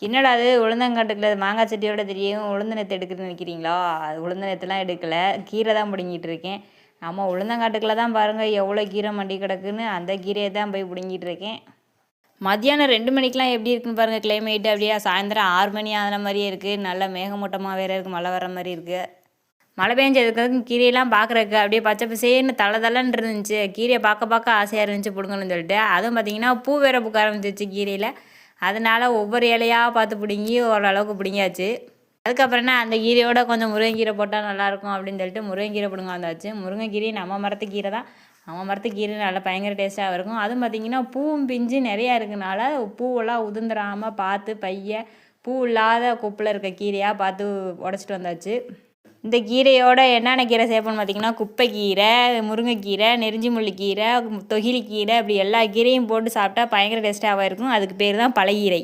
என்னடா அது உளுந்தங்காட்டுக்குள்ள மாங்காய் சட்டியோட தெரியும் உளுந்து நேற்று எடுக்குதுன்னு நினைக்கிறீங்களா? அது உளுந்து நேற்றுலாம் எடுக்கலை, கீரை தான் பிடுங்கிட்டு இருக்கேன். ஆமாம், உளுந்தங்காட்டுக்குள்ள தான் பாருங்கள் எவ்வளோ கீரை மண்டி கிடக்குன்னு, அந்த கீரையை தான் போய் பிடுங்கிட்டு இருக்கேன். மதியானம் 2 மணிக்கெலாம் எப்படி இருக்குன்னு பாருங்கள் கிளைமேட்டு. அப்படியே சாயந்தரம் 6 மணி ஆன மாதிரியே இருக்குது. நல்லா மேகமூட்டமாக வேறு இருக்குது, மழை வர மாதிரி இருக்குது. மழை பெஞ்சதுக்கு கீரையெல்லாம் பார்க்குறக்கு அப்படியே பச்சை பசேன்னு தலை இருந்துச்சு. கீரையை பார்க்க ஆசையாக இருந்துச்சு பிடுங்கணும்னு சொல்லிட்டு. அதுவும் பார்த்திங்கன்னா பூ வேற பூக்க ஆரம்பிச்சிச்சு கீரையில். அதனால் ஒவ்வொரு இலையாக பார்த்து பிடுங்கி ஓரளவுக்கு பிடுங்கியாச்சு. அதுக்கப்புறம்னா அந்த கீரையோட கொஞ்சம் முருங்கைக்கீரை போட்டால் நல்லாயிருக்கும் அப்படின்னு சொல்லிட்டு முருங்கைக்கீரை பிடுங்க வந்தாச்சு. முருங்கைக்கீரை நம்ம மரத்து கீரை தான். நம்ம மரத்து கீரை நல்லா பயங்கர டேஸ்ட்டாக இருக்கும். அதுவும் பார்த்திங்கன்னா பூவும் பிஞ்சு நிறையா இருக்கனால பூவெல்லாம் உதிர்ந்துடாமல் பார்த்து பூ இல்லாத கொப்பில் இருக்க கீரையாக பார்த்து உடச்சிட்டு வந்தாச்சு. இந்த கீரையோட என்னென்ன கீரை சேர்ப்போன்னு பார்த்திங்கன்னா குப்பைக்கீரை, முருங்கைக்கீரை, நெருஞ்சி முள்ளிக்கீரை, தொகிலி கீரை, அப்படி எல்லா கீரையும் போட்டு சாப்பிட்டா பயங்கர டேஸ்ட்டாக இருக்கும். அதுக்கு பேர் தான் பழையீரை.